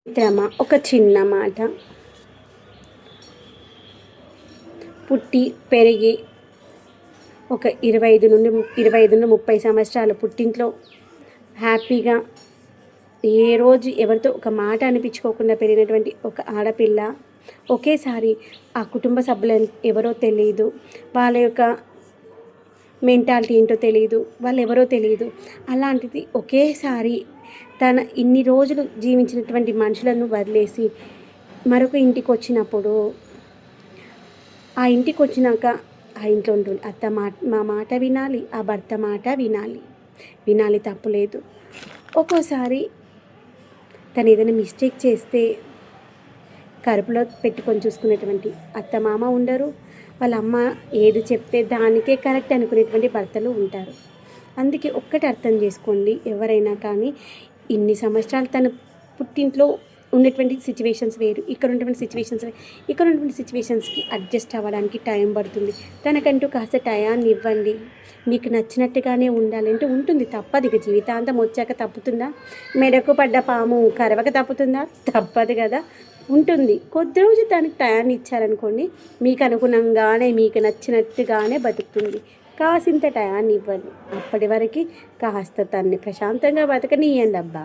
మిత్రమా, ఒక చిన్న మాట. పుట్టి పెరిగి ఒక 25 నుండి 30 సంవత్సరాలు పుట్టింట్లో హ్యాపీగా ఏ రోజు ఎవరితో ఒక మాట అనిపించుకోకుండా పెరిగినటువంటి ఒక ఆడపిల్ల ఒకేసారి ఆ కుటుంబ సభ్యులు ఎవరో తెలియదు, వాళ్ళ యొక్క మెంటాలిటీ ఏంటో తెలియదు, వాళ్ళు ఎవరో తెలియదు. అలాంటిది ఒకేసారి తన ఇన్ని రోజులు జీవించినటువంటి మనుషులను వదిలేసి మరొక ఇంటికి వచ్చినప్పుడు, ఆ ఇంటికి వచ్చినాక ఆ ఇంట్లో ఉంటుంది మా మాట వినాలి, ఆ భర్త మాట వినాలి తప్పులేదు. ఒక్కోసారి తను ఏదైనా మిస్టేక్ చేస్తే కడుపులో పెట్టుకొని చూసుకునేటువంటి అత్తమామ ఉండరు. వాళ్ళ అమ్మ ఏది చెప్తే దానికే కరెక్ట్ అనుకునేటువంటి భర్తలు ఉంటారు. అందుకే ఒక్కటి అర్థం చేసుకోండి, ఎవరైనా కానీ ఇన్ని సంవత్సరాలు తన పుట్టింట్లో ఉన్నటువంటి సిచ్యువేషన్స్ వేరు, ఇక్కడ ఉన్నటువంటి సిచ్యువేషన్స్ వేరు. ఇక్కడ ఉన్నటువంటి సిచ్యువేషన్స్కి అడ్జస్ట్ అవ్వడానికి టైం పడుతుంది. తనకంటూ కాస్త టయాన్ని ఇవ్వండి. మీకు నచ్చినట్టుగానే ఉండాలంటే ఉంటుంది, తప్పదు. ఇక జీవితాంతం వచ్చాక తప్పుతుందా? మెడకు పడ్డ పాము కరవక తప్పుతుందా? తప్పదు కదా, ఉంటుంది. కొద్ది రోజు దానికి టయాన్ని ఇచ్చారనుకోండి, మీకు అనుగుణంగానే మీకు నచ్చినట్టుగానే బతుకుతుంది. కాసింత టయాన్ని ఇవ్వండి. అప్పటి వరకు కాస్త తన్ని ప్రశాంతంగా బతకనియండి అబ్బా.